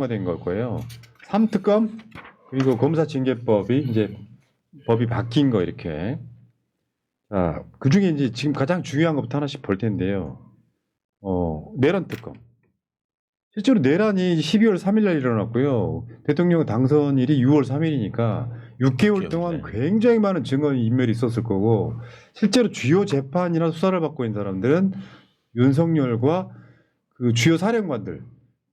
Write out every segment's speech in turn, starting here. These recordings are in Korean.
된 걸 거예요. 3특검 그리고 검사징계법이 이제 법이 바뀐 거 이렇게. 자, 그 중에 이제 지금 가장 중요한 것부터 하나씩 볼 텐데요. 내란 특검. 실제로 내란이 12월 3일 날 일어났고요. 대통령 당선일이 6월 3일이니까 6개월 동안 굉장히 많은 증거 인멸이 있었을 거고, 실제로 주요 재판이나 수사를 받고 있는 사람들은 윤석열과 그 주요 사령관들,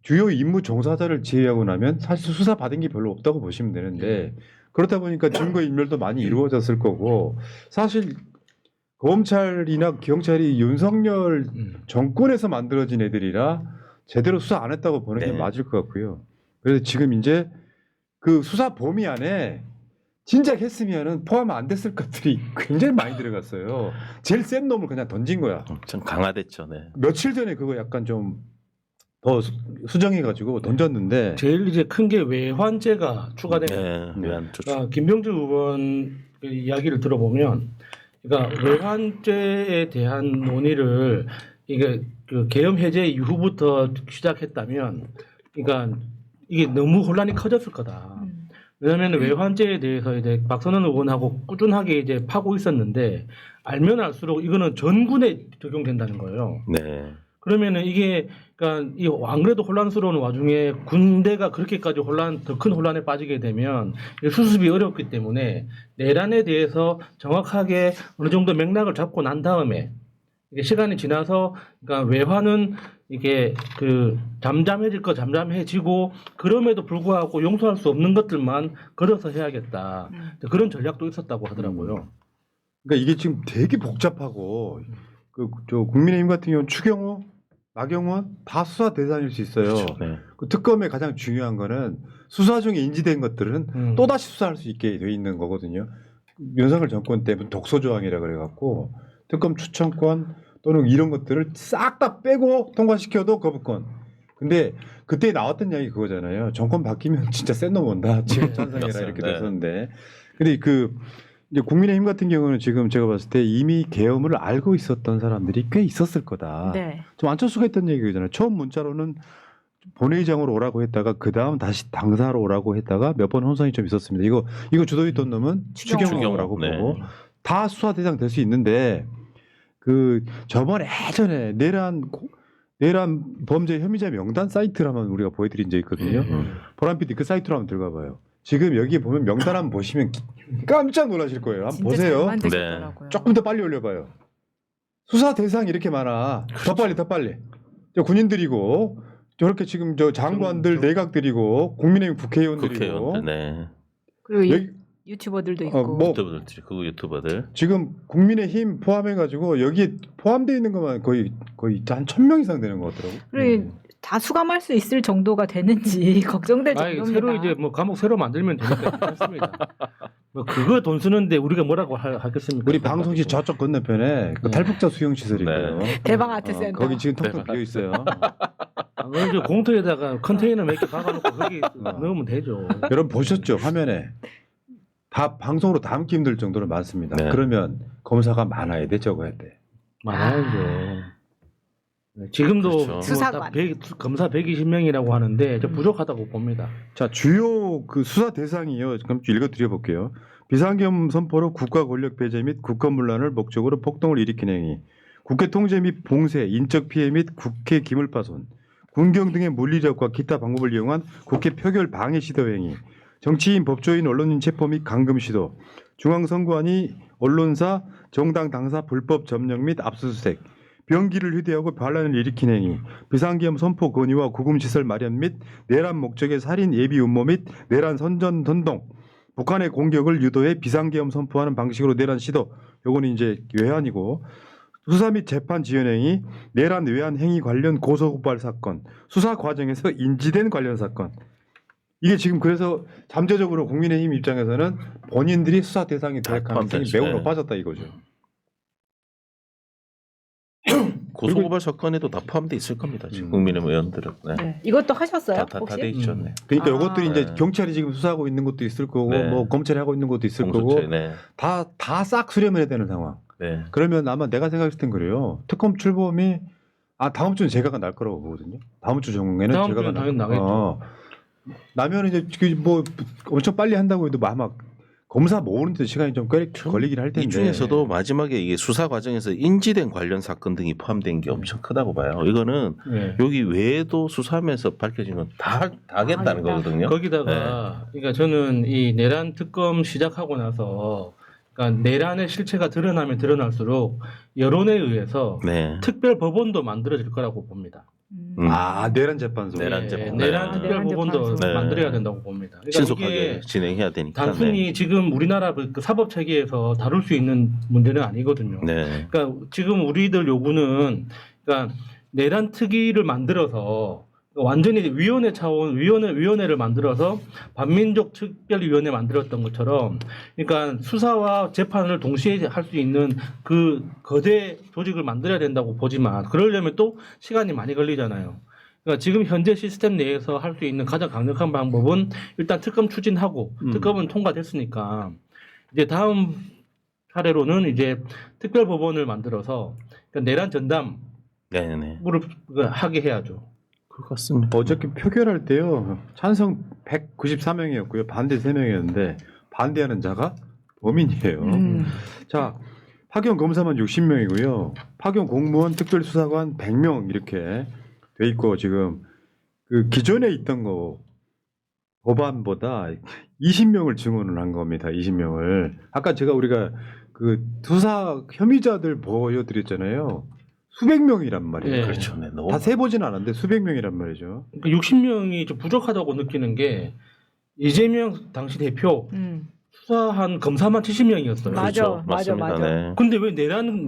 주요 임무 종사자를 제외하고 나면 사실 수사 받은 게 별로 없다고 보시면 되는데, 그렇다 보니까 증거 인멸도 많이 이루어졌을 거고, 사실 검찰이나 경찰이 윤석열 정권에서 만들어진 애들이라 제대로 수사 안 했다고 보는 게 맞을 것 같고요. 그래서 지금 이제 그 수사 범위 안에 진작 했으면은 포함 안 됐을 것들이 굉장히 많이 들어갔어요. 제일 센 놈을 그냥 던진 거야. 좀 강화됐죠. 네. 며칠 전에 그거 약간 좀 더 수정해가지고 던졌는데, 제일 이제 큰 게 외환죄가 추가된. 네. 외환 그러니까 김병주 의원 그 이야기를 들어보면, 그러니까 외환죄에 대한 논의를 이게 그 계엄 해제 이후부터 시작했다면, 그러니까 이게 너무 혼란이 커졌을 거다. 왜냐하면 외환죄에 대해서 이제 박선원 의원하고 꾸준하게 이제 파고 있었는데, 알면 알수록 이거는 전군에 적용된다는 거예요. 네. 그러면은 이게 그러니까 이 안 그래도 혼란스러운 와중에 군대가 그렇게까지 더 큰 혼란에 빠지게 되면 수습이 어렵기 때문에 내란에 대해서 정확하게 어느 정도 맥락을 잡고 난 다음에 이게 시간이 지나서 그러니까 외환은 이게 그 잠잠해지고 그럼에도 불구하고 용서할 수 없는 것들만 걸어서 해야겠다. 그런 전략도 있었다고 하더라고요. 그러니까 이게 지금 되게 복잡하고, 저 국민의힘 같은 경우는 추경호, 나경원 다 수사 대상일 수 있어요. 그렇죠. 네. 그 특검의 가장 중요한 거는 수사 중에 인지된 것들은 또다시 수사할 수 있게 돼 있는 거거든요. 윤석열 정권 때는 독소조항이라 그래갖고 특검 추천권 또는 이런 것들을 싹 다 빼고 통과시켜도 거부권. 근데 그때 나왔던 이야기 그거잖아요. 정권 바뀌면 진짜 센 놈 온다. 지금 찬성해라 이렇게 됐었는데. 근데 이제 국민의힘 같은 경우는 지금 제가 봤을 때 이미 계엄을 알고 있었던 사람들이 꽤 있었을 거다. 네. 좀 안철수가 했던 얘기잖아요. 처음 문자로는 본회의장으로 오라고 했다가 그 다음 다시 당사로 오라고 했다가 몇 번 혼선이 좀 있었습니다. 이거 주도했던 놈은 추경호라고 네. 보고 다 수사 대상 될 수 있는데, 그 저번에 예전에 내란 범죄 혐의자 명단 사이트를 한번 우리가 보여드린 적이 있거든요. 보람 PD 그 사이트로 한번 들어가봐요. 지금 여기 보면 명단 한번 보시면 깜짝 놀라실 거예요. 한번 진짜 보세요. 잘 만드셨더라고요. 조금 더 빨리 올려봐요. 수사 대상 이렇게 많아. 더 빨리. 저 군인들이고 저렇게 지금 저 장관들 내각들이고 국민의힘 국회의원들이고. 국회의원들. 네. 그리고 여기, 유튜버들도 있고. 유튜버들, 그 유튜버들. 지금 국민의힘 포함해가지고 여기에 포함되어 있는 것만 거의 한 1,000명 이상 되는 것 같더라고. 그리고 다 수감할 수 있을 정도가 되는지 걱정될 정도입니다. 새로 이제 뭐 감옥 새로 만들면 되니까 괜찮습니다. 뭐 그거 돈 쓰는데 우리가 뭐라고 하겠습니까? 우리 방송실 저쪽 건너편에 그 탈북자 수용 시설이 있고요. 대방 아트센터. 거기 지금 텅텅 비어 있어요. 이제 공터에다가 컨테이너 몇 개 박아놓고 거기 넣으면 되죠. 여러분 보셨죠? 화면에 다 방송으로 담기 힘들 정도로 많습니다. 네. 그러면 검사가 많아야 돼, 적어야 돼. 많아야죠. 지금도 그렇죠. 뭐 수사관. 검사 120명이라고 하는데 저 부족하다고 봅니다. 자, 주요 그 수사 대상이요. 그럼 좀 읽어드려 볼게요. 비상계엄 선포로 국가 권력 배제 및 국가문란을 목적으로 폭동을 일으킨 행위, 국회 통제 및 봉쇄, 인적 피해 및 국회 기물파손, 군경 등의 물리력과 기타 방법을 이용한 국회 표결 방해 시도 행위, 정치인, 법조인, 언론인 체포 및 감금 시도, 중앙선관위, 언론사, 정당 당사 불법 점령 및 압수수색, 병기를 휴대하고 반란을 일으킨 행위, 비상계엄 선포 건의와 구금시설 마련 및 내란 목적의 살인 예비 음모 및 내란 선전 선동, 북한의 공격을 유도해 비상계엄 선포하는 방식으로 내란 시도, 요거는 이제 외환이고, 수사 및 재판 지연 행위, 내란 외환 행위 관련 고소고발 사건, 수사 과정에서 인지된 관련 사건. 이게 지금 그래서 잠재적으로 국민의힘 입장에서는 본인들이 수사 대상이 될 가능성이 매우 높아졌다 이거죠. 고소고발 사건에도 다 포함돼 있을 겁니다. 지금 국민의힘 의원들은. 네. 네. 이것도 하셨어요? 다 혹시? 돼 있죠. 네. 그러니까 아. 이것들이 이제 네. 경찰이 지금 수사하고 있는 것도 있을 거고, 네. 뭐 검찰이 하고 있는 것도 있을 공소체, 거고, 네. 다 싹 수렴해야 되는 상황. 네. 그러면 아마 내가 생각했을 땐 그래요. 특검 출범이 다음 주는 제가가 날 거라고 보거든요. 다음 주 정에는 다음 제가가 주는 당연히 나겠죠. 나면 이제 뭐 엄청 빨리 한다고 해도 아마 검사 모으는데 시간이 좀 걸리긴 할 텐데. 이 중에서도 마지막에 이게 수사 과정에서 인지된 관련 사건 등이 포함된 게 엄청 크다고 봐요. 이거는 네. 여기 외에도 수사하면서 밝혀진 건 다 하겠다는 하겠다. 거거든요. 거기다가 그러니까 저는 이 내란 특검 시작하고 나서 그러니까 내란의 실체가 드러나면 드러날수록 여론에 의해서 네. 특별 법원도 만들어질 거라고 봅니다. 아 내란 재판소. 내란 재판. 내란 네. 특별 내란 법원도 재판소. 네. 만들어야 된다고 봅니다. 그러니까 신속하게 이게 진행해야 되니까. 단순히 지금 우리나라 그 사법 체계에서 다룰 수 있는 문제는 아니거든요. 네. 그러니까 지금 우리들 요구는 그러니까 내란 특위를 만들어서 완전히 위원회 차원 위원회를 만들어서 반민족 특별위원회 만들었던 것처럼 그러니까 수사와 재판을 동시에 할 수 있는 그 거대 조직을 만들어야 된다고 보지만 그러려면 또 시간이 많이 걸리잖아요. 그러니까 지금 현재 시스템 내에서 할 수 있는 가장 강력한 방법은 일단 특검 추진하고 특검은 통과됐으니까 이제 다음 차례로는 이제 특별법원을 만들어서 그러니까 내란 전담을 네네. 하게 해야죠. 그렇습니다. 어저께 표결할 때요 찬성 194명이었고요 반대 3명이었는데 반대하는 자가 범인이에요. 자 파견 검사만 60명이고요 파견 공무원 특별수사관 100명 이렇게 돼 있고 지금 그 기존에 있던 거 법안보다 20명을 증언을 한 겁니다. 20명을 아까 우리가 그 수사 혐의자들 보여드렸잖아요. 수백 명이란 말이에요. 네. 그렇죠. 네. 너무 다 세보진 않았는데 수백 명이란 말이죠. 그러니까 60명이 좀 부족하다고 느끼는 게 이재명 당시 대표 수사한 검사만 70명이었어요. 맞아. 그렇죠. 맞습니다. 맞아. 네. 근데 왜 내란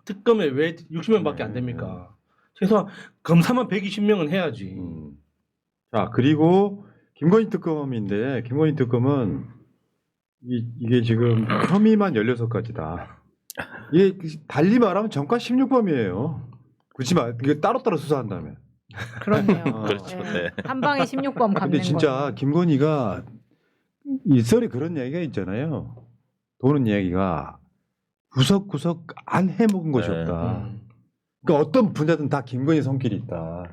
특검에 왜 60명밖에 안 됩니까? 최소한 검사만 120명은 해야지. 자 그리고 김건희 특검인데 김건희 특검은 이게 지금 혐의만 16가지다. 이게 달리 말하면 전과 16범이에요. 그렇지 마. 이게 따로따로 수사한다면. 그렇네요. 그렇죠. 네. 한 방에 16범 갚는 근데 진짜 거. 김건희가 이 썰에 그런 이야기가 있잖아요. 도는 이야기가 구석구석 안 해먹은 것이 네. 없다. 그러니까 어떤 분야든 다 김건희 손길이 있다.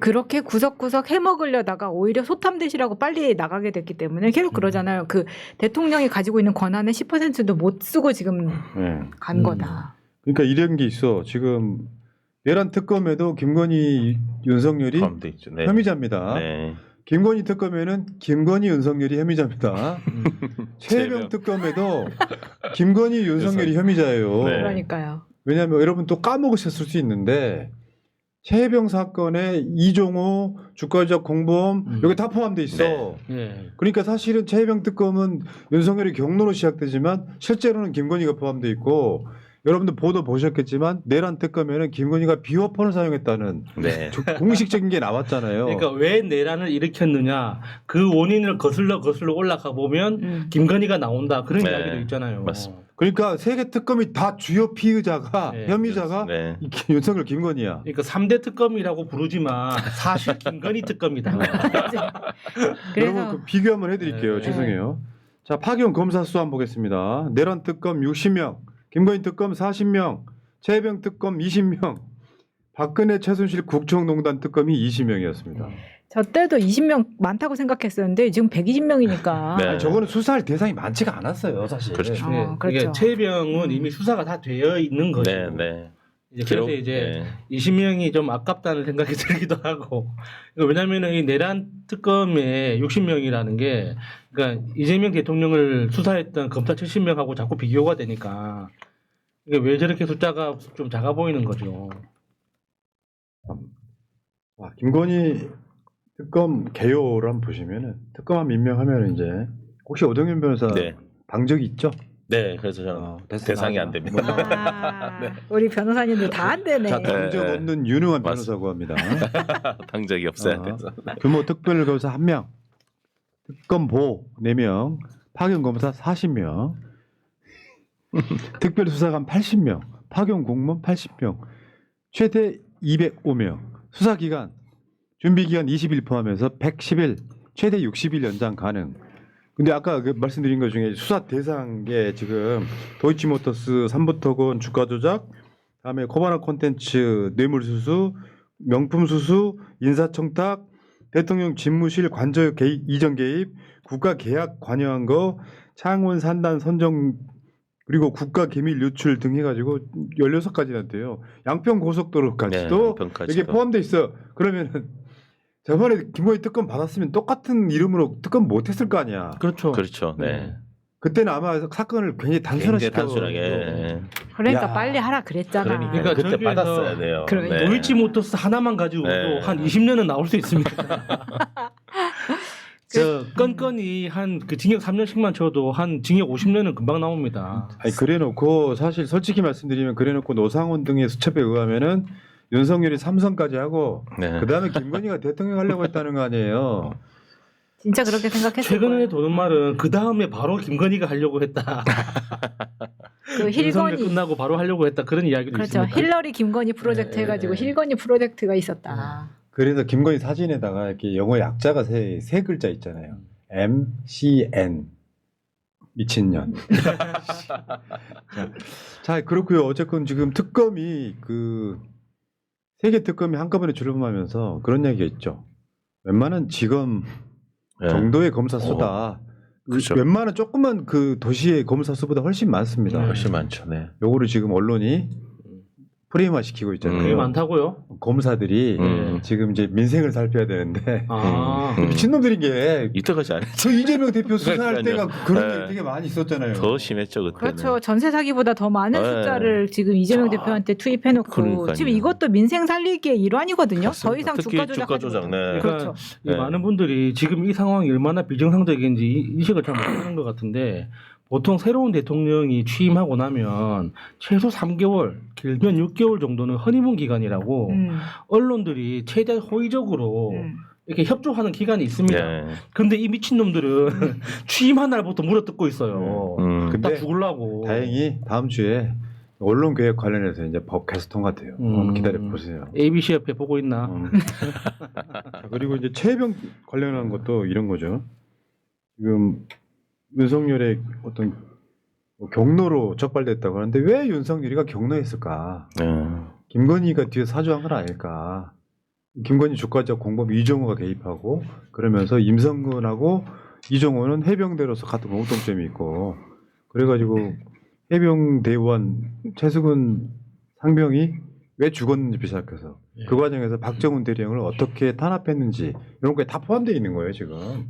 그렇게 구석구석 해먹으려다가 오히려 소탐대시라고 빨리 나가게 됐기 때문에 계속 그러잖아요. 그 대통령이 가지고 있는 권한의 10%도 못 쓰고 지금 네. 간 거다. 그러니까 이런 게 있어. 지금 내란 특검에도 김건희, 윤석열이 포함돼 있죠. 네. 혐의자입니다. 네. 김건희 특검에는 김건희, 윤석열이 혐의자입니다. 최혜병 특검에도 김건희, 윤석열이 혐의자예요. 네. 그러니까요. 왜냐하면 여러분 또 까먹으셨을 수 있는데 최혜병 사건에 이종호, 주가적 공범 여기 다 포함돼 있어. 네. 예. 그러니까 사실은 최혜병 특검은 윤석열이 경로로 시작되지만 실제로는 김건희가 포함돼 있고 여러분들 보도 보셨겠지만 내란 특검에는 김건희가 비호폰을 사용했다는 네. 공식적인 게 나왔잖아요. 그러니까 왜 내란을 일으켰느냐 그 원인을 거슬러 올라가 보면 김건희가 나온다 그런 네. 이야기도 있잖아요. 맞습니다. 그러니까 세계 특검이 다 주요 피의자가 네. 혐의자가 네. 윤석열 김건희야. 그러니까 3대 특검이라고 부르지만 사실 김건희 특검이다. 여러분 그래서 그 비교 한번 해드릴게요. 네. 죄송해요. 자 파견 검사 수 한번 보겠습니다. 내란 특검 60명, 김건희 특검 40명, 최혜병 특검 20명, 박근혜 최순실 국정농단 특검이 20명이었습니다. 저 때도 20명 많다고 생각했었는데 지금 120명이니까. 네. 저거는 수사할 대상이 많지가 않았어요, 사실. 그렇죠. 예, 그렇죠. 이게 최병은 이미 수사가 다 되어 있는 거죠. 네. 네. 이제 그래서 이제 네. 20명이 좀 아깝다는 생각이 들기도 하고 왜냐하면 이 내란 특검에 60명이라는 게 그러니까 이재명 대통령을 수사했던 검사 70명하고 자꾸 비교가 되니까 이게 왜 저렇게 숫자가 좀 작아 보이는 거죠. 김건희 특검 개요를 한번 보시면은 특검한 임명하면 이제 혹시 오동현 변호사 네. 방 적이 있죠? 네. 그래서 저는 됐어, 대상이 나가. 안 됩니다. 아, 우리 변호사님들 다 안 되네. 자, 방적 네. 없는 유능한 맞습니다. 변호사고 합니다. 당적이 없어요. 그래서. 규모 특별검사 1명, 특검보 4명, 파견검사 40명, 특별수사관 80명, 파견공무원 80명, 최대 205명, 수사기간, 준비기간 20일 포함해서 110일, 최대 60일 연장 가능. 근데 아까 그 말씀드린 것 중에 수사 대상에 지금 도이치모터스, 삼부토건 주가 조작, 다음에 코바나 콘텐츠 뇌물수수, 명품수수, 인사청탁, 대통령 집무실 관저 개입, 이전 개입, 국가 계약 관여한 거, 창원 산단 선정 그리고 국가 기밀 유출 등 해가지고 16가지나 돼요. 양평 고속도로까지도 네, 양평까지도. 이게 포함돼 있어. 그러면은 저번에 김건희 특검 받았으면 똑같은 이름으로 특검 못했을 거 아니야. 그렇죠. 그렇죠. 네. 그때는 아마 사건을 굉장히 굉장히 단순화시켜. 단순하게. 예. 그러니까 야. 빨리 하라 그랬잖아. 그러니까 그러니까 그때 저기에서 받았어야 돼요. 그러니까 네. 도이치모터스 하나만 가지고도 네. 한 20년은 나올 수 있습니다. 저 건건이 한 그 징역 3년씩만 쳐도 한 징역 50년은 금방 나옵니다. 아니 그래놓고 사실 솔직히 말씀드리면 그래놓고 노상원 등의 수첩에 의하면은 윤석열이 삼선까지 하고 네. 그 다음에 김건희가 대통령 하려고 했다는 거 아니에요. 진짜 그렇게 생각했을 최근에 거예요. 도는 말은 그 다음에 바로 김건희가 하려고 했다. 그 윤석열 힐건이 끝나고 바로 하려고 했다 그런 이야기도 그렇죠. 있습니다. 힐러리 김건희 프로젝트 네, 해가지고 네. 힐건희 프로젝트가 있었다. 그래서 김건희 사진에다가 이렇게 영어 약자가 세 글자 있잖아요. MCN 미친년. 자 그렇고요. 어쨌건 지금 특검이 그 세계 특검이 한꺼번에 출범하면서 그런 얘기가 있죠. 웬만한 지검 네. 정도의 검사 수다. 그렇죠. 웬만한 조그만 그 도시의 검사 수보다 훨씬 많습니다. 훨씬 많죠. 네. 요거를 지금 언론이 프레임화 시키고 그게 있잖아요. 많다고요? 검사들이 지금 이제 민생을 살펴야 되는데 아, 미친놈들인 게 이때까지 안 했죠. 저 이재명 대표 수사할 때가 그러니까요. 그런 네. 게 되게 많이 있었잖아요. 더 심했죠 그때는. 그렇죠. 전세 사기보다 더 많은 네. 숫자를 지금 이재명 자, 대표한테 투입해놓고 그러니까요. 지금 이것도 민생 살리기의 일환이거든요. 맞습니다. 더 이상 특히 주가 주가 조작 조작, 네. 그렇죠. 이 네. 많은 분들이 지금 이 상황이 얼마나 비정상적인지 인식을 잘 못하는 것 같은데 보통 새로운 대통령이 취임하고 나면 최소 3개월, 길면 6개월 정도는 허니문 기간이라고 언론들이 최대한 호의적으로 이렇게 협조하는 기간이 있습니다. 네. 근데 이 미친놈들은 취임한 날부터 물어뜯고 있어요. 근데 다 죽으려고. 다행히 다음 주에 언론 개혁 관련해서 이제 법 개수 통과돼요. 한번 기다려 보세요. ABC 옆에 보고 있나? 자, 그리고 이제 최혜병 관련한 것도 이런 거죠. 지금 윤석열의 어떤 뭐 경로로 적발됐다고 하는데 왜 윤석열이가 경로했을까? 네. 김건희가 뒤에 사주한 건 아닐까? 김건희 주가적 공범 이정호가 개입하고 그러면서 임성근하고 이정호는 해병대로서 같은 공통점이 있고 그래가지고 해병대원 최수근 상병이 왜 죽었는지 시작해서 그 과정에서 박정훈 대령을 어떻게 탄압했는지 이런 게 다 포함되어 있는 거예요 지금.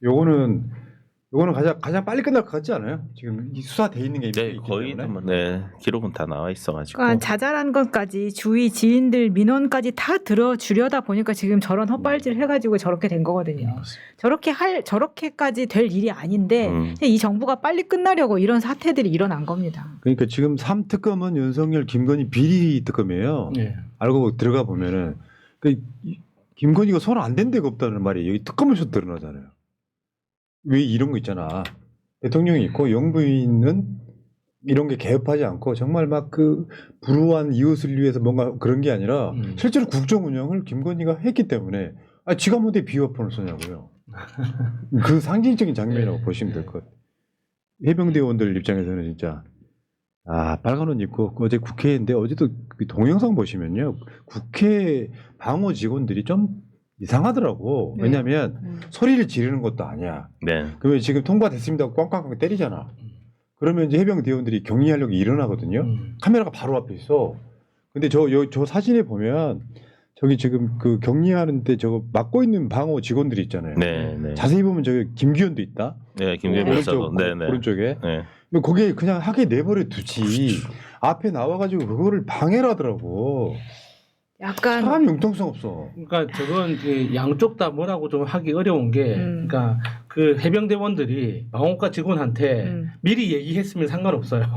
요거는 가장 빨리 끝날 것 같지 않아요? 지금 이 수사돼 있는 게 네, 있기 거의 때문에. 네, 기록은 다 나와 있어가지고. 그러니까 자잘한 것까지 주위 지인들 민원까지 다 들어주려다 보니까 지금 저런 헛발질 해가지고 저렇게 된 거거든요. 저렇게까지 될 일이 아닌데 이 정부가 빨리 끝나려고 이런 사태들이 일어난 겁니다. 그러니까 지금 3특검은 윤석열, 김건희 비리 특검이에요. 네. 알고 들어가 보면은 김건희가 손 안 댄 데가 없다는 말이 여기 특검에서 드러나잖아요. 왜 이런 거 있잖아. 대통령이 있고 영부인은 이런 게 개업하지 않고 정말 막 그 불우한 이웃을 위해서 뭔가 그런 게 아니라 실제로 국정 운영을 김건희가 했기 때문에 지가 뭔데 비화폰을 쓰냐고요. 그 상징적인 장면이라고 네. 보시면 될 것 같아요. 해병대원들 입장에서는 진짜 빨간 옷 입고 어제 국회인데 어제도 그 동영상 보시면요. 국회 방어 직원들이 좀 이상하더라고. 네. 왜냐하면 소리를 지르는 것도 아니야. 네. 그러면 지금 통과됐습니다 하고 꽝꽝꽝 때리잖아. 그러면 이제 해병대원들이 격리하려고 일어나거든요. 카메라가 바로 앞에 있어. 근데 저 사진에 보면 저기 지금 그 격리하는데 저거 막고 있는 방어 직원들이 있잖아요. 네, 네. 자세히 보면 저기 김기현도 있다. 네, 김기현 변호사도. 네, 네. 오른쪽에. 네. 근데 거기에 그냥 하게 내버려 두지. 앞에 나와가지고 그거를 방해를 하더라고. 약간 사람 융통성 없어. 그러니까 저건 그 양쪽 다 뭐라고 좀 하기 어려운 게, 그러니까 그 해병대원들이 방어과 직원한테 미리 얘기했으면 상관없어요.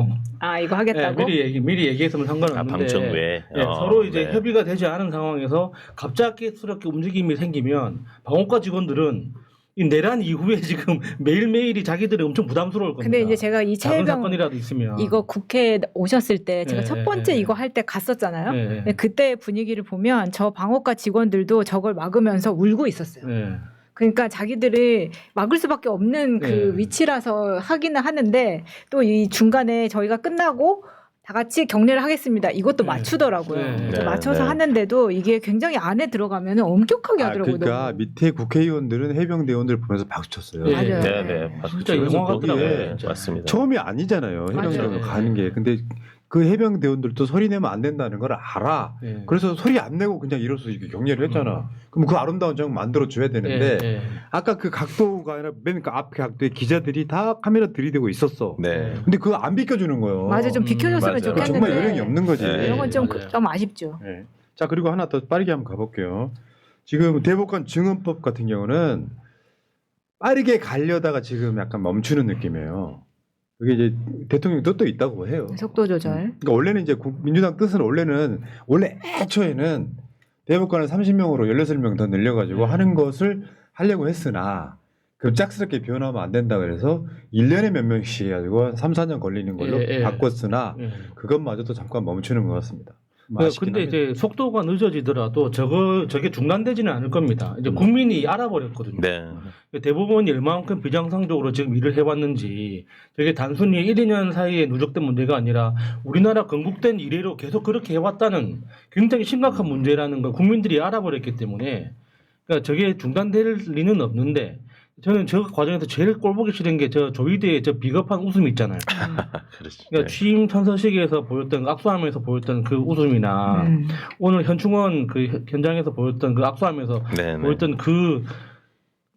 이거 하겠다고? 네, 미리 얘기했으면 상관없는데 방청 외에. 네, 서로 이제 네. 협의가 되지 않은 상황에서 갑작스럽게 움직임이 생기면 방어과 직원들은 이 내란 이후에 지금 매일매일이 자기들이 엄청 부담스러울 겁니다. 근데 이제 제가 이 작은 최혜병 사건이라도 있으면 이거 국회에 오셨을 때 제가 네, 첫 번째 네, 이거 할 때 갔었잖아요. 네, 근데 그때 분위기를 보면 저 방어과 직원들도 저걸 막으면서 울고 있었어요. 네. 그러니까 자기들이 막을 수밖에 없는 그 네. 위치라서 하기는 하는데 또 이 중간에 저희가 끝나고 다 같이 경례를 하겠습니다. 이것도 네. 맞추더라고요. 네. 그래서 네, 맞춰서 네. 하는데도 이게 굉장히 안에 들어가면 엄격하게 하더라고요. 그러니까 너무. 밑에 국회의원들은 해병대원들 보면서 박수 쳤어요. 네. 맞아요. 네네. 진짜 영화 같더라고요. 진짜. 맞습니다. 처음이 아니잖아요. 해병대원 맞아요. 가는 게. 근데 그 해병대원들도 소리 내면 안 된다는 걸 알아. 네. 그래서 소리 안 내고 그냥 이로써 이렇게 경례를 했잖아. 그럼 그 아름다운 장 만들어 줘야 되는데 네, 네. 아까 그 각도가 아니라 맨 그 앞에 각도에 기자들이 다 카메라 들이대고 있었어. 네. 근데 그거 안 비켜주는 거예요. 맞아, 좀 비켜줬으면 맞아요. 좋겠는데. 정말 요령이 없는 거지. 네. 이런 건 좀 맞아요. 아쉽죠. 네. 자, 그리고 하나 더 빠르게 한번 가볼게요. 지금 대법관 증언법 같은 경우는 빠르게 가려다가 지금 약간 멈추는 느낌이에요. 그게 이제 대통령 뜻도 있다고 해요. 속도 조절. 그러니까 원래는 이제 민주당 뜻은 원래 애초에는 대법관을 30명으로 16명 더 늘려가지고 하는 것을 하려고 했으나 급작스럽게 변하면 안 된다 그래서 1년에 몇 명씩 해가지고 한 3, 4년 걸리는 걸로 예, 예. 바꿨으나 네. 그것마저도 잠깐 멈추는 것 같습니다. 근데 이제 속도가 늦어지더라도 저게 중단되지는 않을 겁니다. 이제 국민이 알아버렸거든요. 네. 대부분이 얼마만큼 비정상적으로 지금 일을 해왔는지 저게 단순히 1, 2년 사이에 누적된 문제가 아니라 우리나라 건국된 이래로 계속 그렇게 해왔다는 굉장히 심각한 문제라는 걸 국민들이 알아버렸기 때문에 그러니까 저게 중단될 리는 없는데 저는 저 과정에서 제일 꼴보기 싫은 게 저 조이대의 저 비겁한 웃음 있잖아요. 그렇죠. 그러니까 취임 선서식에서 보였던 악수하면서 보였던 그 웃음이나 오늘 현충원 그 현장에서 보였던 그 악수하면서 네. 보였던 그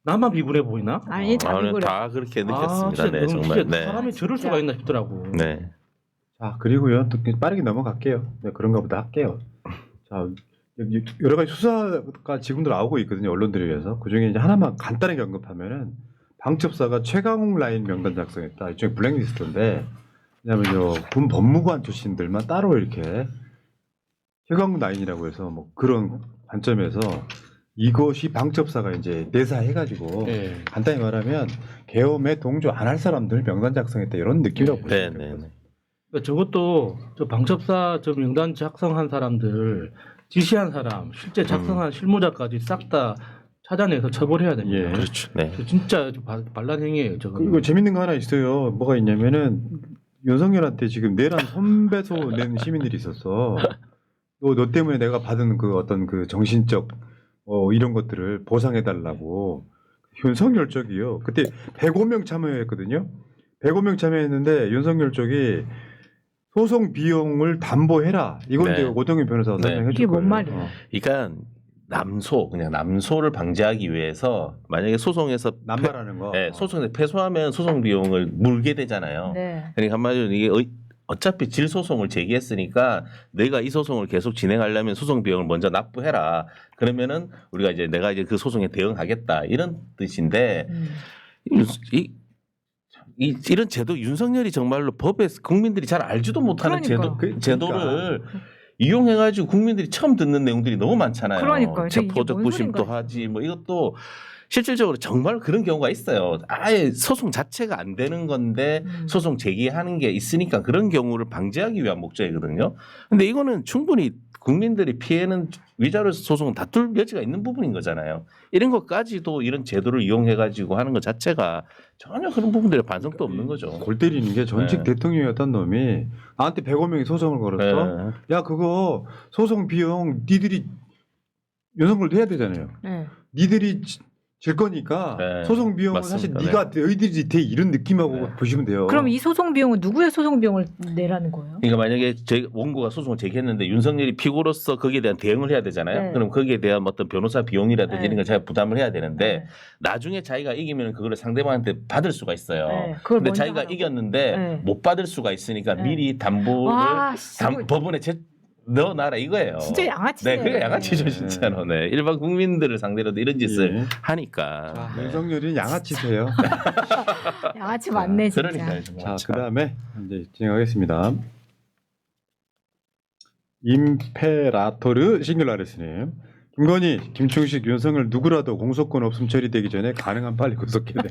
나만 비굴해 보이나? 아니, 다 오늘 비굴해. 다 그렇게 느꼈습니다. 진짜 네, 너무 정말. 진짜 네. 사람이 저럴 수가 있나 싶더라고. 네. 자, 그리고요. 또 빠르게 넘어갈게요. 네, 그런가 보다 할게요. 자, 여기 여러 가지 수사가 지금도 나오고 있거든요. 언론들에 의해서. 그중에 이제 하나만 간단하게 언급하면은 방첩사가 최강욱 라인 명단 작성했다. 일종의 블랙리스트인데 왜냐하면 군 법무관 출신들만 따로 이렇게 최강욱 라인이라고 해서 뭐 그런 관점에서 이것이 방첩사가 이제 내사해가지고 네. 간단히 말하면 계엄에 동조 안 할 사람들 명단 작성했다 이런 느낌이라고 네, 보시면 네, 돼요. 네. 그러니까 저것도 저 방첩사 저 명단 작성한 사람들 지시한 사람 실제 작성한 실무자까지 싹 다 찾아내서 처벌해야 됩니다. 예. 그렇죠. 네. 저 진짜 반란 행위예요. 저거. 그리고 재밌는 거 하나 있어요. 뭐가 있냐면은 윤석열한테 지금 내란 손배소 낸 시민들이 있었어. 너 때문에 내가 받은 그 어떤 그 정신적 이런 것들을 보상해 달라고 윤석열 쪽이요. 그때 105명 참여했거든요. 105명 참여했는데 윤석열 쪽이 소송 비용을 담보해라. 이건 네. 이제 오동현 변호사가 네. 설명해 이게 줄 뭔 거예요. 말이에요? 그러니까 그냥 남소를 방지하기 위해서 만약에 소송에서 남발하는 거. 네, 소송에서 패소하면 소송 비용을 물게 되잖아요. 네. 그러니까 한마디로 이게 어차피 질 소송을 제기했으니까 내가 이 소송을 계속 진행하려면 소송 비용을 먼저 납부해라. 그러면은 우리가 내가 그 소송에 대응하겠다 이런 뜻인데 이런 제도 윤석열이 정말로 법에 국민들이 잘 알지도 못하는 그러니까. 제도를 이용해가지고 국민들이 처음 듣는 내용들이 너무 많잖아요. 그러니까요. 이게 체포적 뭔 부심도 소린가 하지 뭐 이것도 실질적으로 정말 그런 경우가 있어요. 아예 소송 자체가 안 되는 건데 소송 제기하는 게 있으니까 그런 경우를 방지하기 위한 목적이거든요. 근데 이거는 충분히 국민들이 피해는 위자료 소송은 다툴 여지가 있는 부분인 거잖아요. 이런 것까지도 이런 제도를 이용해가지고 하는 것 자체가 전혀 그런 부분들의 반성도 없는 거죠. 골 때리는 게 전직 네. 대통령이었던 놈이 나한테 105명이 소송을 걸었어. 네. 야 그거 소송 비용 니들이 윤석열도 해야 되잖아요. 네. 니들이 질 거니까 네, 소송 비용은 맞습니다. 사실 네가 너희들이 대 이런 느낌하고 네. 보시면 돼요. 그럼 이 소송 비용은 누구의 소송 비용을 내라는 거예요? 그러니까 만약에 원고가 소송을 제기했는데 윤석열이 피고로서 거기에 대한 대응을 해야 되잖아요. 네. 그럼 거기에 대한 어떤 변호사 비용이라든지 네. 이런 걸 자기가 부담을 해야 되는데 네. 나중에 자기가 이기면 그거를 상대방한테 받을 수가 있어요. 네, 그걸 근데 먼저 자기가 하라고. 이겼는데 네. 못 받을 수가 있으니까 네. 미리 담보를 와, 진짜 법원에 넣어놔라 이거예요. 진짜 양아치네. 네, 그게 양아치죠 네. 진짜로. 네. 일반 국민들을 상대로도 이런 짓을 예. 하니까. 자, 네. 윤석열이 양아치세요. 양아치 맞네 진짜. 그러니까요. 자, 참. 그다음에 이제 진행하겠습니다. 임페라토르 싱글라레스님. 김건희, 김충식, 윤석열 누구라도 공소권 없음 처리되기 전에 가능한 빨리 구속해야 돼.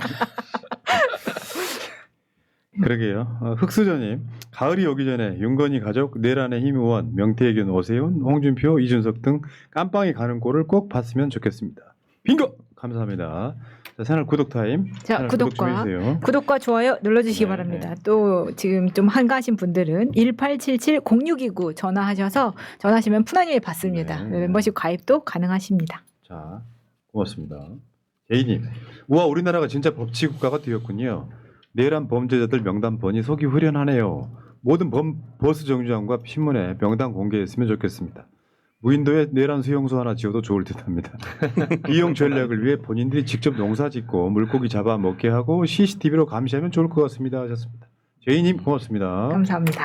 그러게요. 흑수저님, 가을이 오기 전에 윤건희 가족, 내란의 힘 의원, 명태균, 오세훈, 홍준표, 이준석 등 깜빵이 가는 꼴을 꼭 봤으면 좋겠습니다. 빙고! 감사합니다. 자, 채널 구독 타임. 자, 채널 구독 좀 구독과 해주세요. 구독과 좋아요 눌러주시기 네, 바랍니다. 또 지금 좀 한가하신 분들은 1877-0629 전화하셔서 전화하시면 푸나님이 받습니다. 네. 멤버십 가입도 가능하십니다. 자, 고맙습니다. 제이님, 우와 우리나라가 진짜 법치 국가가 되었군요. 내란 범죄자들 명단 보니 속이 후련하네요. 모든 버스 정류장과 신문에 명단 공개했으면 좋겠습니다. 무인도에 내란 수용소 하나 지어도 좋을 듯합니다. 이용 전략을 위해 본인들이 직접 농사짓고 물고기 잡아 먹게 하고 CCTV로 감시하면 좋을 것 같습니다. 하셨습니다. 제이님 고맙습니다. 감사합니다.